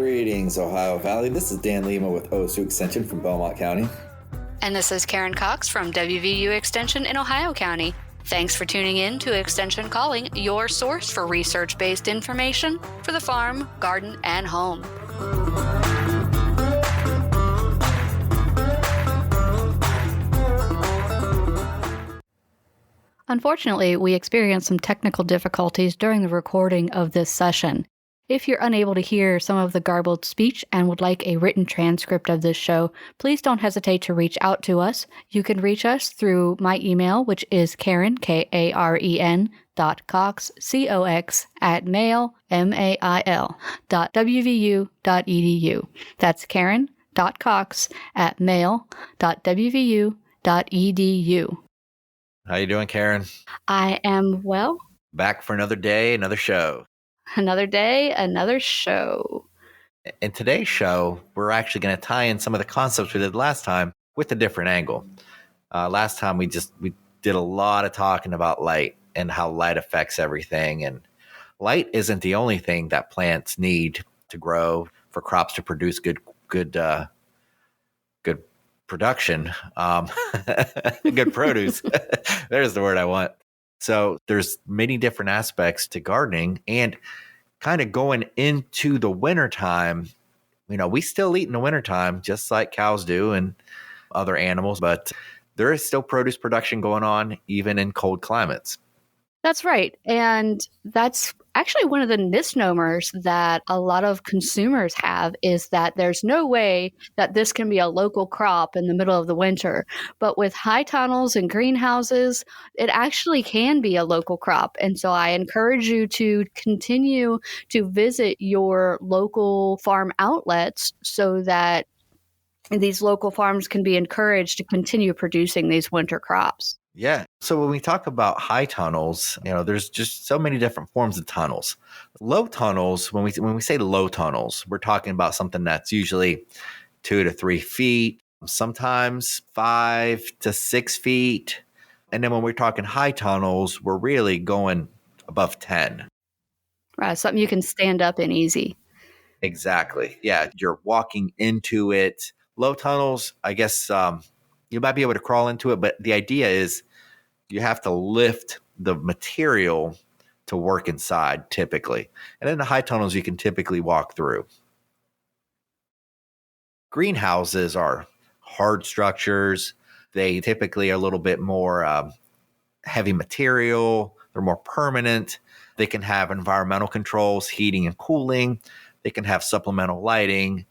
Greetings, Ohio Valley. This is Dan Lima with OSU Extension from Belmont County. And this is Karen Cox from WVU Extension in Ohio County. Thanks for tuning in to Extension Calling, your source for research-based information for the farm, garden, and home. Unfortunately, we experienced some technical difficulties during the recording of this session. If you're unable to hear some of the garbled speech and would like a written transcript of this show, please don't hesitate to reach out to us. You can reach us through my email, which is Karen, Karen, .cox, COX, @mail, MAIL, .wvu.edu. That's Karen.cox @mail.wvu.edu. How you doing, Karen? I am well. Back for another day, another show. Another day, another show. In today's show, we're actually going to tie in some of the concepts we did last time with a different angle. Last time we did a lot of talking about light and how light affects everything. And light isn't the only thing that plants need to grow for crops to produce good production, good produce. There's the word I want. So there's many different aspects to gardening, and kind of going into the wintertime, we still eat in the wintertime just like cows do and other animals, but there is still produce production going on even in cold climates. That's right. And that's actually one of the misnomers that a lot of consumers have, is that there's no way that this can be a local crop in the middle of the winter. But with high tunnels and greenhouses, it actually can be a local crop. And so I encourage you to continue to visit your local farm outlets so that these local farms can be encouraged to continue producing these winter crops. Yeah. So when we talk about high tunnels, there's just so many different forms of tunnels. Low tunnels, when we say low tunnels, we're talking about something that's usually 2 to 3 feet, sometimes 5 to 6 feet. And then when we're talking high tunnels, we're really going above 10. Right. Something you can stand up in easy. Exactly. Yeah. You're walking into it. Low tunnels, I guess, you might be able to crawl into it, but the idea is you have to lift the material to work inside typically. And in the high tunnels, you can typically walk through. Greenhouses are hard structures. They typically are a little bit more heavy material. They're more permanent. They can have environmental controls, heating and cooling. They can have supplemental lighting.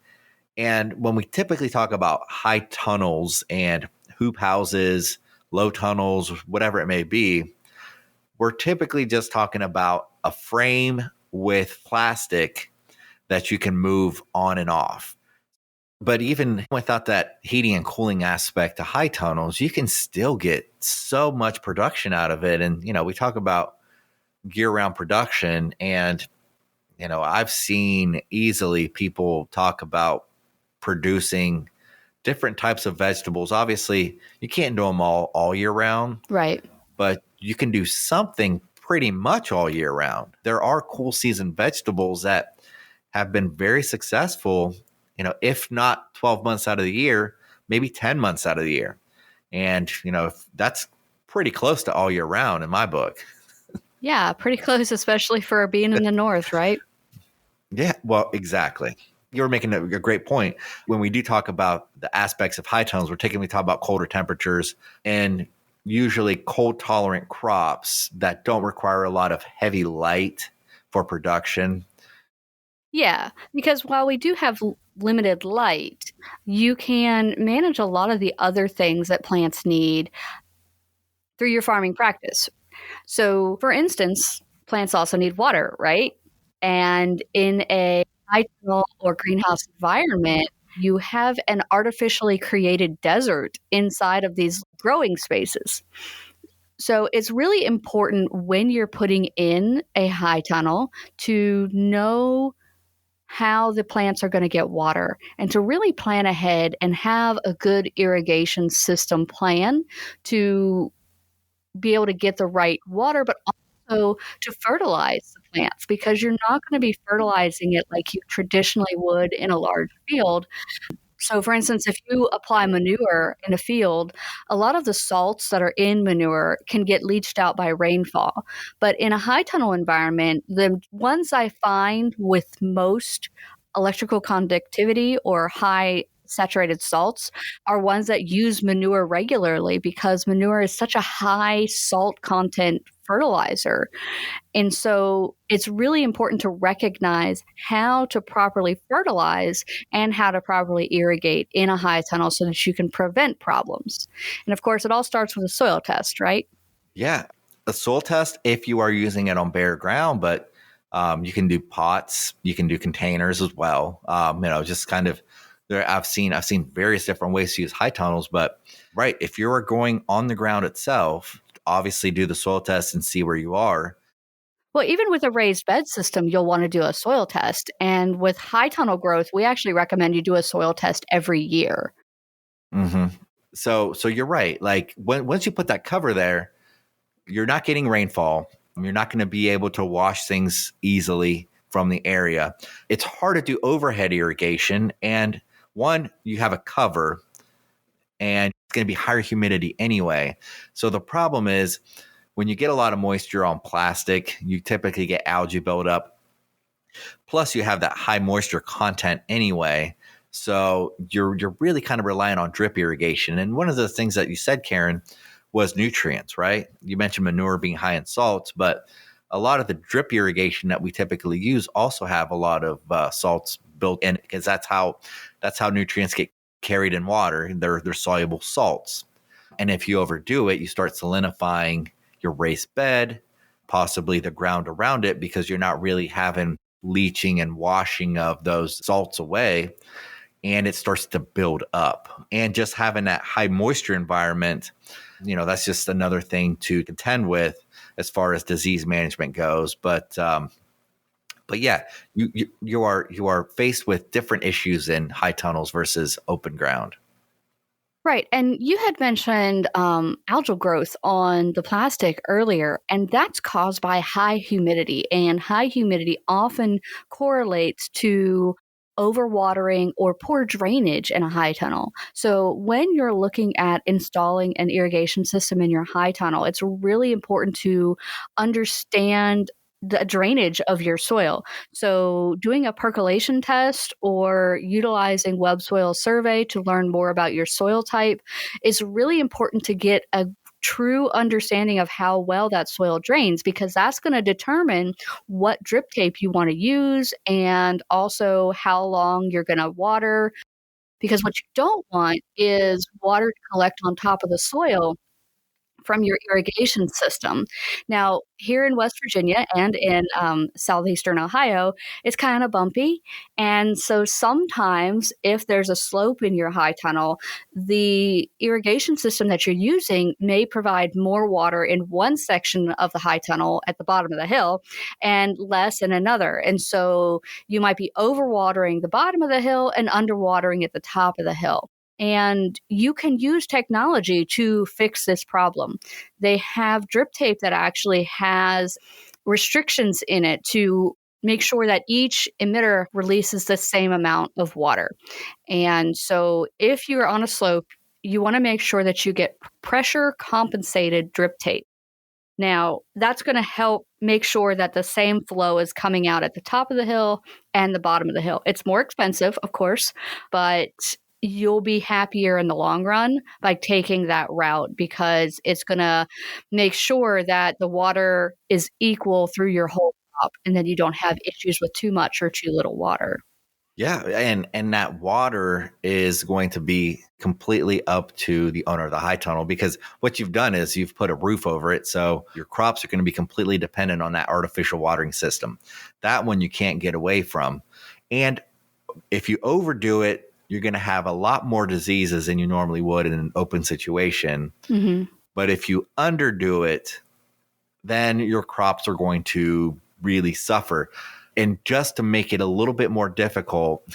And when we typically talk about high tunnels and hoop houses, low tunnels, whatever it may be, we're typically just talking about a frame with plastic that you can move on and off. But even without that heating and cooling aspect to high tunnels, you can still get so much production out of it. And, we talk about year-round production, and, I've seen easily people talk about producing different types of vegetables. Obviously, you can't do them all year round. Right. But you can do something pretty much all year round. There are cool season vegetables that have been very successful, if not 12 months out of the year, maybe 10 months out of the year. And, that's pretty close to all year round in my book. Yeah, pretty close, especially for being in the north, right? Yeah, well, exactly. You're making a great point. When we do talk about the aspects of high tunnels, we talk about colder temperatures and usually cold tolerant crops that don't require a lot of heavy light for production. Yeah, because while we do have limited light, you can manage a lot of the other things that plants need through your farming practice. So, for instance, plants also need water, right? And in a high tunnel or greenhouse environment, you have an artificially created desert inside of these growing spaces. So it's really important when you're putting in a high tunnel to know how the plants are going to get water and to really plan ahead and have a good irrigation system plan to be able to get the right water, but also to fertilize the plants, because you're not going to be fertilizing it like you traditionally would in a large field. So, for instance, if you apply manure in a field, a lot of the salts that are in manure can get leached out by rainfall. But in a high tunnel environment, the ones I find with most electrical conductivity or high saturated salts are ones that use manure regularly, because manure is such a high salt content fertilizer. And so it's really important to recognize how to properly fertilize and how to properly irrigate in a high tunnel so that you can prevent problems. And of course, it all starts with a soil test, right? Yeah, a soil test if you are using it on bare ground, but you can do pots, you can do containers as well. Just kind of there. I've seen various different ways to use high tunnels, but right, if you're going on the ground itself, obviously do the soil test and see where you are. Well, even with a raised bed system, you'll want to do a soil test. And with high tunnel growth, we actually recommend you do a soil test every year. hmm So you're right. Like once you put that cover there, you're not getting rainfall. You're not going to be able to wash things easily from the area. It's hard to do overhead irrigation. And one, you have a cover and it's going to be higher humidity anyway. So the problem is when you get a lot of moisture on plastic, you typically get algae buildup. Plus you have that high moisture content anyway. So you're really kind of relying on drip irrigation. And one of the things that you said, Karen, was nutrients, right? You mentioned manure being high in salts, but a lot of the drip irrigation that we typically use also have a lot of salts built in, because that's how nutrients get carried in water. They're soluble salts. And if you overdo it, you start solidifying your raised bed, possibly the ground around it, because you're not really having leaching and washing of those salts away. And it starts to build up. And just having that high moisture environment, that's just another thing to contend with as far as disease management goes. But yeah, you are faced with different issues in high tunnels versus open ground. Right. And you had mentioned algal growth on the plastic earlier, and that's caused by high humidity. And high humidity often correlates to overwatering or poor drainage in a high tunnel. So when you're looking at installing an irrigation system in your high tunnel, it's really important to understand the drainage of your soil. So doing a percolation test or utilizing web soil survey to learn more about your soil type is really important to get a true understanding of how well that soil drains, because that's going to determine what drip tape you want to use and also how long you're going to water. Because what you don't want is water to collect on top of the soil from your irrigation system. Now, here in West Virginia and in southeastern Ohio, it's kind of bumpy. And so sometimes if there's a slope in your high tunnel, the irrigation system that you're using may provide more water in one section of the high tunnel at the bottom of the hill and less in another. And so you might be overwatering the bottom of the hill and underwatering at the top of the hill. And you can use technology to fix this problem. They have drip tape that actually has restrictions in it to make sure that each emitter releases the same amount of water. And so if you're on a slope, you want to make sure that you get pressure compensated drip tape. Now, that's going to help make sure that the same flow is coming out at the top of the hill and the bottom of the hill. It's more expensive, of course, but you'll be happier in the long run by taking that route, because it's going to make sure that the water is equal through your whole crop and then you don't have issues with too much or too little water. Yeah, and that water is going to be completely up to the owner of the high tunnel, because what you've done is you've put a roof over it. So your crops are going to be completely dependent on that artificial watering system. That one you can't get away from. And if you overdo it, you're going to have a lot more diseases than you normally would in an open situation. Mm-hmm. But if you underdo it, then your crops are going to really suffer. And just to make it a little bit more difficult,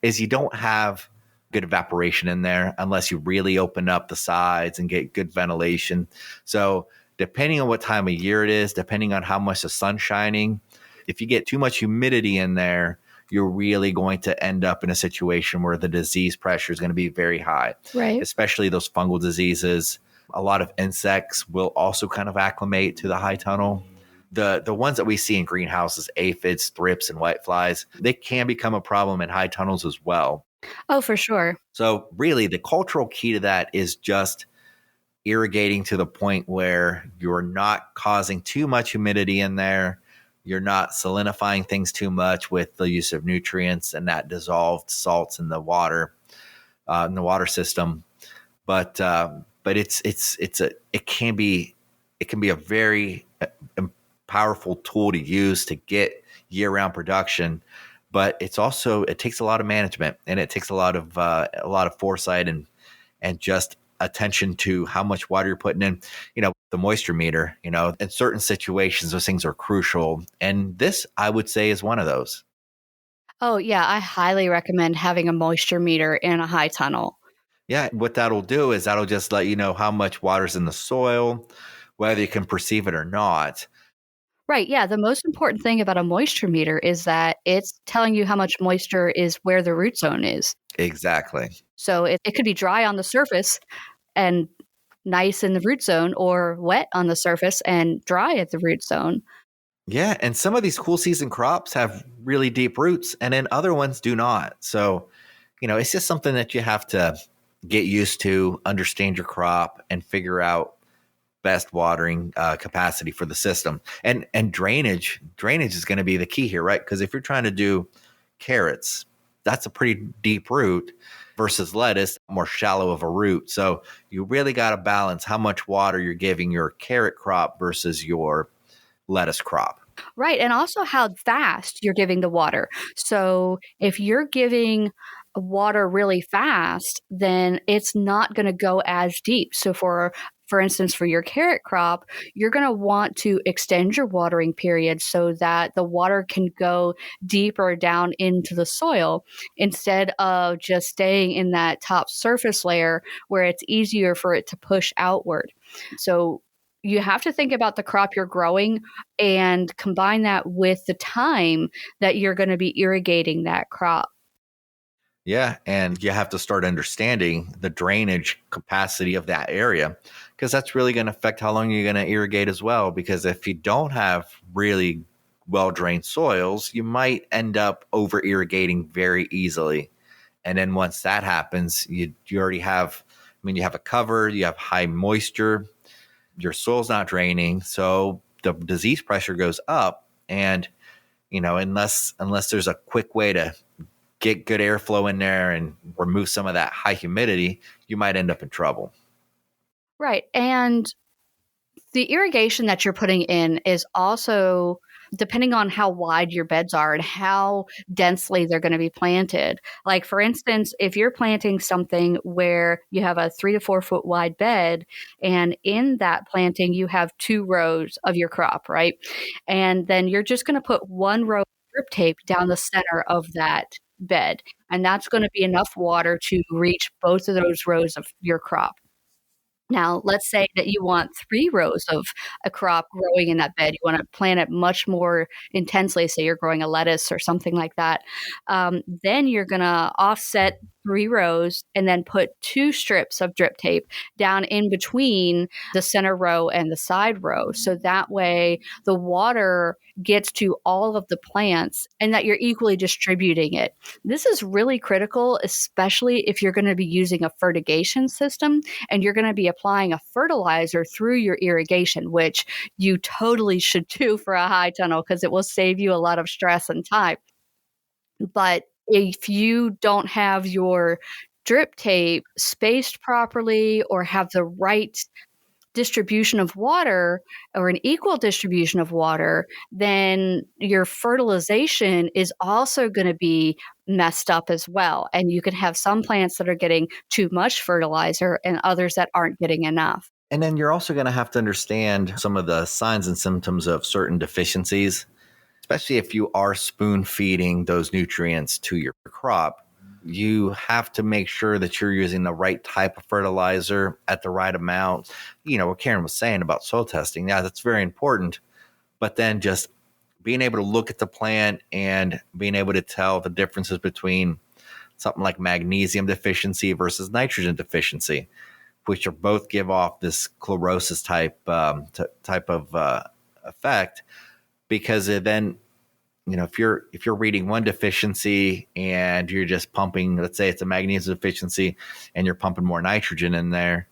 is you don't have good evaporation in there unless you really open up the sides and get good ventilation. So depending on what time of year it is, depending on how much the sun's shining, if you get too much humidity in there, you're really going to end up in a situation where the disease pressure is going to be very high, Right. especially those fungal diseases. A lot of insects will also kind of acclimate to the high tunnel. The ones that we see in greenhouses, aphids, thrips, and whiteflies, they can become a problem in high tunnels as well. Oh, for sure. So really, the cultural key to that is just irrigating to the point where you're not causing too much humidity in there. You're not salinifying things too much with the use of nutrients and that dissolved salts in the water system. But it can be a very powerful tool to use to get year-round production. But it takes a lot of management, and it takes a lot of foresight and just attention to how much water you're putting in. The moisture meter, in certain situations, those things are crucial. And this, I would say, is one of those. Oh, yeah. I highly recommend having a moisture meter in a high tunnel. Yeah. What that'll do is that'll just let you know how much water's in the soil, whether you can perceive it or not. Right. Yeah. The most important thing about a moisture meter is that it's telling you how much moisture is where the root zone is. Exactly. So it could be dry on the surface and nice in the root zone, or wet on the surface and dry at the root zone. Yeah. And some of these cool season crops have really deep roots, and then other ones do not. So, it's just something that you have to get used to, understand your crop, and figure out best watering capacity for the system. And drainage is going to be the key here, right? Because if you're trying to do carrots, that's a pretty deep root versus lettuce, more shallow of a root. So you really got to balance how much water you're giving your carrot crop versus your lettuce crop. Right. And also how fast you're giving the water. So if you're giving water really fast, then it's not going to go as deep. So for instance, for your carrot crop, you're going to want to extend your watering period so that the water can go deeper down into the soil instead of just staying in that top surface layer where it's easier for it to push outward. So you have to think about the crop you're growing and combine that with the time that you're going to be irrigating that crop. Yeah, and you have to start understanding the drainage capacity of that area, because that's really going to affect how long you're going to irrigate as well. Because if you don't have really well-drained soils, you might end up over-irrigating very easily. And then once that happens, you already have, you have a cover, you have high moisture, your soil's not draining, so the disease pressure goes up. And, unless there's a quick way to get good airflow in there and remove some of that high humidity, you might end up in trouble. Right. And the irrigation that you're putting in is also depending on how wide your beds are and how densely they're going to be planted. Like, for instance, if you're planting something where you have a 3 to 4 foot wide bed, and in that planting, you have 2 rows of your crop, right? And then you're just going to put 1 row of drip tape down the center of that bed. And that's going to be enough water to reach both of those rows of your crop. Now, let's say that you want 3 rows of a crop growing in that bed. You want to plant it much more intensely. Say you're growing a lettuce or something like that. Then you're going to offset 3 rows and then put 2 strips of drip tape down in between the center row and the side row. So that way the water gets to all of the plants and that you're equally distributing it. This is really critical, especially if you're going to be using a fertigation system and you're going to be applying a fertilizer through your irrigation, which you totally should do for a high tunnel because it will save you a lot of stress and time. But if you don't have your drip tape spaced properly or have the right distribution of water or an equal distribution of water, then your fertilization is also going to be messed up as well. And you can have some plants that are getting too much fertilizer and others that aren't getting enough. And then you're also going to have to understand some of the signs and symptoms of certain deficiencies, especially if you are spoon feeding those nutrients to your crop. You have to make sure that you're using the right type of fertilizer at the right amount. What Karen was saying about soil testing, yeah, that's very important. But then just being able to look at the plant and being able to tell the differences between something like magnesium deficiency versus nitrogen deficiency, which are both give off this chlorosis type of effect. Because then, if you're reading one deficiency and you're just pumping, let's say it's a magnesium deficiency, and you're pumping more nitrogen in there,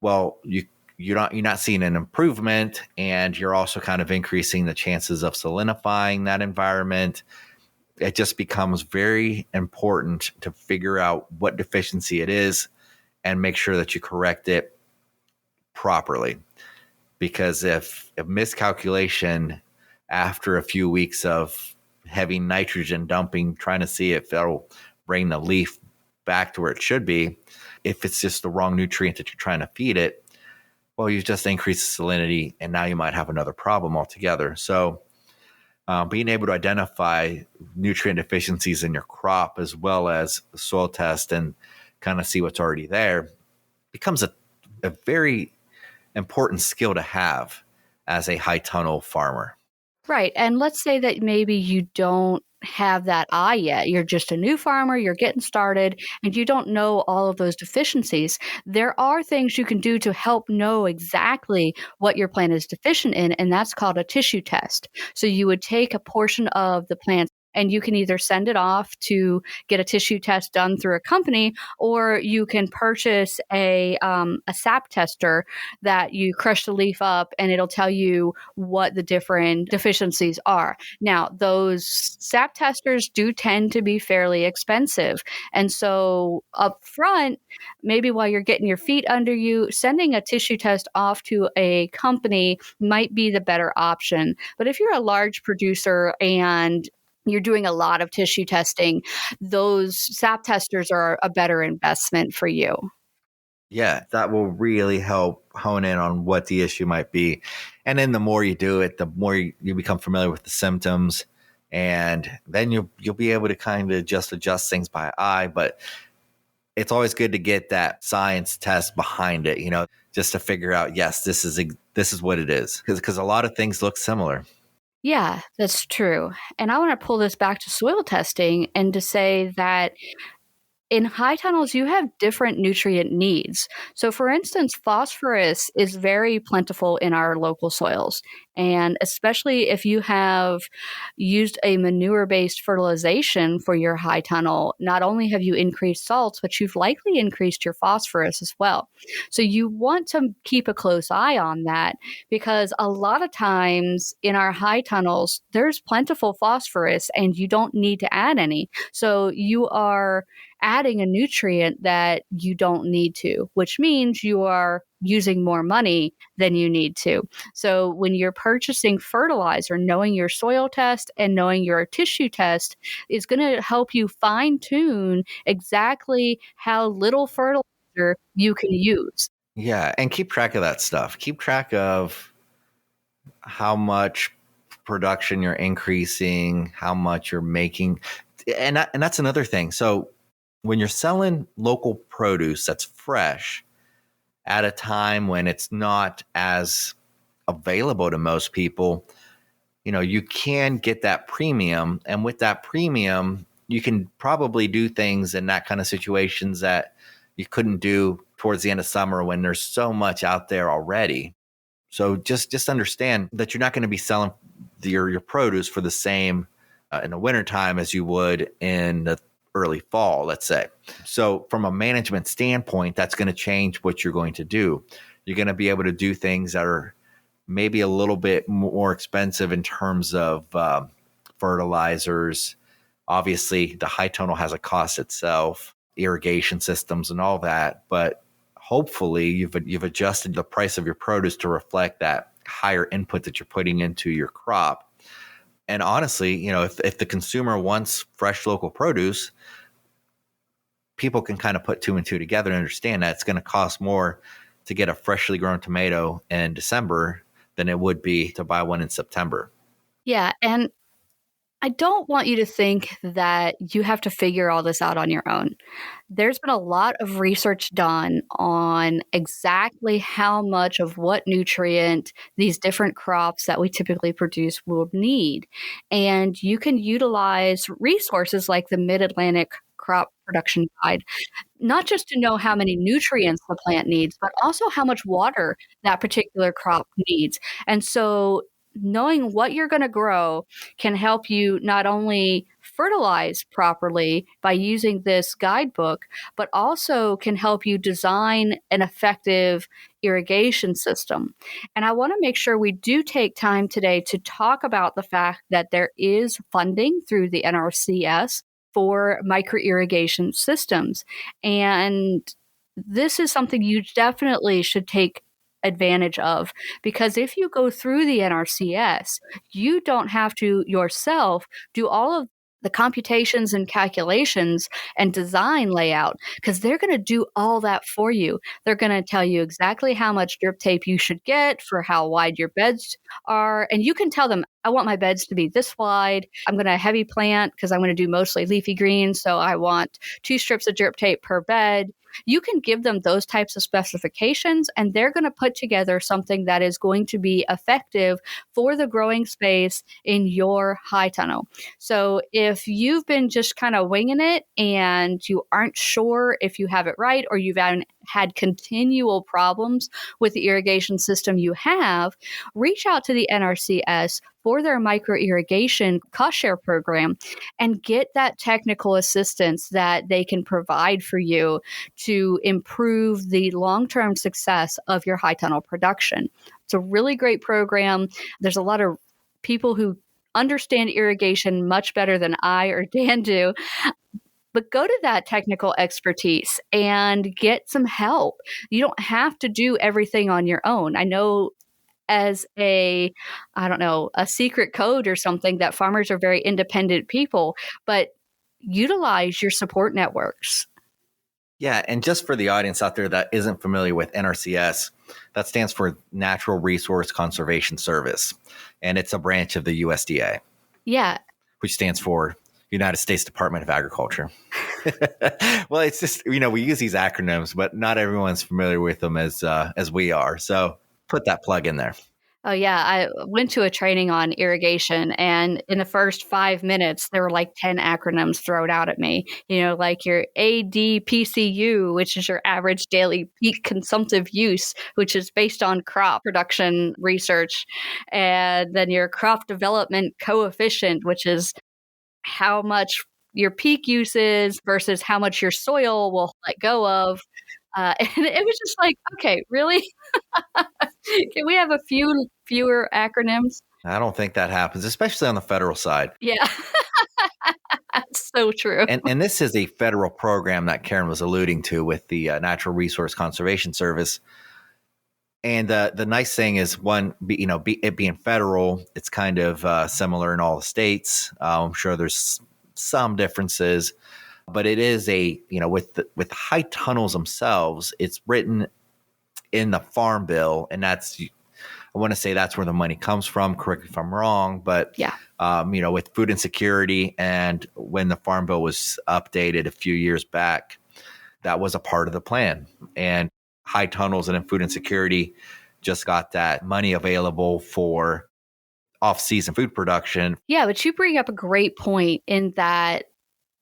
well, you're not seeing an improvement, and you're also kind of increasing the chances of salinifying that environment. It just becomes very important to figure out what deficiency it is and make sure that you correct it properly. Because if a miscalculation after a few weeks of heavy nitrogen dumping, trying to see if that'll bring the leaf back to where it should be, if it's just the wrong nutrient that you're trying to feed it, well, you just increase the salinity, and now you might have another problem altogether. So being able to identify nutrient deficiencies in your crop, as well as the soil test and kind of see what's already there, becomes a very important skill to have as a high tunnel farmer. Right. And let's say that maybe you don't have that eye yet. You're just a new farmer, you're getting started, and you don't know all of those deficiencies. There are things you can do to help know exactly what your plant is deficient in, and that's called a tissue test. So you would take a portion of the plant, and you can either send it off to get a tissue test done through a company, or you can purchase a sap tester that you crush the leaf up, and it'll tell you what the different deficiencies are. Now, those sap testers do tend to be fairly expensive. And so up front, maybe while you're getting your feet under you, sending a tissue test off to a company might be the better option. But if you're a large producer and you're doing a lot of tissue testing, those sap testers are a better investment for you. Yeah, that will really help hone in on what the issue might be. And then the more you do it, the more you become familiar with the symptoms. And then you'll be able to kind of just adjust things by eye. But it's always good to get that science test behind it, just to figure out, yes, this is what it is. Because a lot of things look similar. Yeah, that's true. And I want to pull this back to soil testing and to say that in high tunnels, you have different nutrient needs. So, for instance, phosphorus is very plentiful in our local soils. And especially if you have used a manure-based fertilization for your high tunnel, not only have you increased salts, but you've likely increased your phosphorus as well. So you want to keep a close eye on that, because a lot of times in our high tunnels, there's plentiful phosphorus and you don't need to add any. So you are adding a nutrient that you don't need to, which means you are using more money than you need to. So when you're purchasing fertilizer, knowing your soil test and knowing your tissue test is going to help you fine tune exactly how little fertilizer you can use. Yeah, and keep track of that stuff. Keep track of how much production you're increasing, how much you're making. And that's another thing. So when you're selling local produce that's fresh at a time when it's not as available to most people, you can get that premium. And with that premium, you can probably do things in that kind of situations that you couldn't do towards the end of summer when there's so much out there already. So just understand that you're not going to be selling your produce for the same in the wintertime as you would in the early fall, let's say. So from a management standpoint, that's going to change what you're going to do. You're going to be able to do things that are maybe a little bit more expensive in terms of fertilizers. Obviously, the high tunnel has a cost itself, irrigation systems and all that. But hopefully you've adjusted the price of your produce to reflect that higher input that you're putting into your crop. And honestly, if the consumer wants fresh local produce, people can kind of put two and two together and understand that it's going to cost more to get a freshly grown tomato in December than it would be to buy one in September. Yeah. And I don't want you to think that you have to figure all this out on your own. There's been a lot of research done on exactly how much of what nutrient these different crops that we typically produce will need. And you can utilize resources like the Mid Atlantic Crop Production Guide, not just to know how many nutrients the plant needs, but also how much water that particular crop needs. And so knowing what you're going to grow can help you not only fertilize properly by using this guidebook, but also can help you design an effective irrigation system. And I want to make sure we do take time today to talk about the fact that there is funding through the NRCS for micro irrigation systems. And this is something you definitely should take advantage of, because if you go through the NRCS, you don't have to yourself do all of the computations and calculations and design layout, because they're going to do all that for you. They're going to tell you exactly how much drip tape you should get for how wide your beds are. And you can tell them, I want my beds to be this wide. I'm going to heavy plant because I'm going to do mostly leafy greens. So I want 2 strips of drip tape per bed. You can give them those types of specifications, and they're going to put together something that is going to be effective for the growing space in your high tunnel. So if you've been just kind of winging it and you aren't sure if you have it right, or you've had continual problems with the irrigation system you have, reach out to the NRCS for their micro irrigation cost share program and get that technical assistance that they can provide for you to improve the long-term success of your high tunnel production. It's a really great program. There's a lot of people who understand irrigation much better than I or Dan do. But go to that technical expertise and get some help. You don't have to do everything on your own. I know as a secret code or something that farmers are very independent people, but utilize your support networks. Yeah, and just for the audience out there that isn't familiar with NRCS, that stands for Natural Resource Conservation Service, and it's a branch of the USDA. Yeah. Which stands for United States Department of Agriculture. Well, it's just, we use these acronyms, but not everyone's familiar with them as we are. So put that plug in there. Oh, yeah. I went to a training on irrigation, and in the first 5 minutes, there were like 10 acronyms thrown out at me. Like your ADPCU, which is your average daily peak consumptive use, which is based on crop production research. And then your crop development coefficient, which is how much your peak use is versus how much your soil will let go of. And it was just like, okay, really? Can we have a fewer acronyms? I don't think that happens, especially on the federal side. Yeah. That's so true. And this is a federal program that Karen was alluding to with the Natural Resource Conservation Service. And the nice thing is, it being federal, it's kind of similar in all the states. I'm sure there's some differences, but it is with the high tunnels themselves, it's written in the Farm Bill, and I want to say that's where the money comes from. Correct me if I'm wrong, but yeah, with food insecurity, and when the Farm Bill was updated a few years back, that was a part of the plan. And high tunnels and food insecurity just got that money available for off-season food production. Yeah, but you bring up a great point in that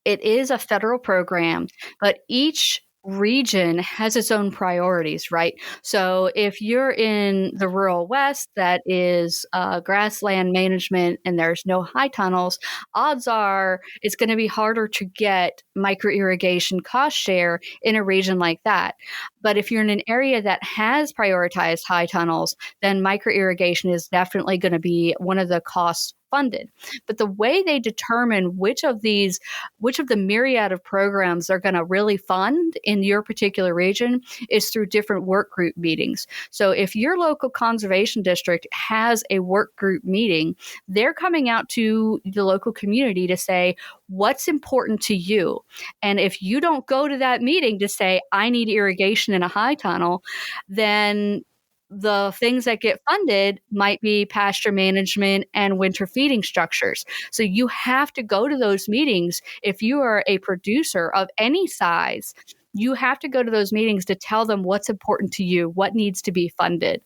it is a federal program, but each region has its own priorities, right? So if you're in the rural West that is grassland management and there's no high tunnels, odds are it's going to be harder to get micro irrigation cost share in a region like that. But if you're in an area that has prioritized high tunnels, then micro irrigation is definitely going to be one of the costs funded. But the way they determine which of the myriad of programs they're going to really fund in your particular region is through different work group meetings. So if your local conservation district has a work group meeting, they're coming out to the local community to say, what's important to you? And if you don't go to that meeting to say, I need irrigation in a high tunnel, then the things that get funded might be pasture management and winter feeding structures. So you have to go to those meetings. If you are a producer of any size, you have to go to those meetings to tell them what's important to you, what needs to be funded.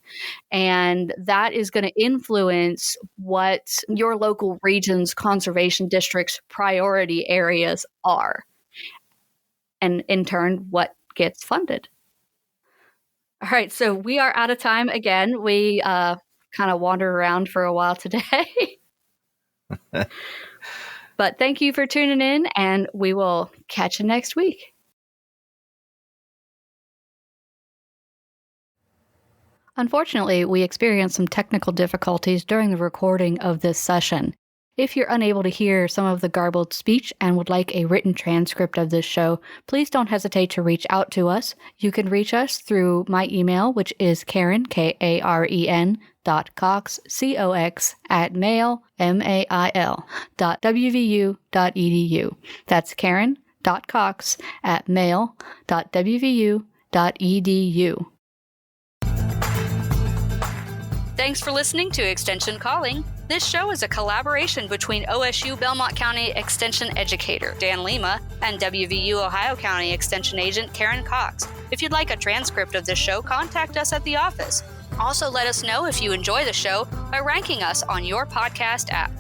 And that is going to influence what your local region's conservation district's priority areas are. And in turn, what gets funded. All right, so we are out of time again. We kind of wandered around for a while today. But thank you for tuning in, and we will catch you next week. Unfortunately, we experienced some technical difficulties during the recording of this session. If you're unable to hear some of the garbled speech and would like a written transcript of this show, please don't hesitate to reach out to us. You can reach us through my email, which is Karen, Karen, .cox, COX, @mail, MAIL, .wvu.edu. That's Karen.cox @mail.wvu.edu. Thanks for listening to Extension Calling. This show is a collaboration between OSU Belmont County Extension Educator Dan Lima and WVU Ohio County Extension Agent Karen Cox. If you'd like a transcript of this show, contact us at the office. Also, let us know if you enjoy the show by ranking us on your podcast app.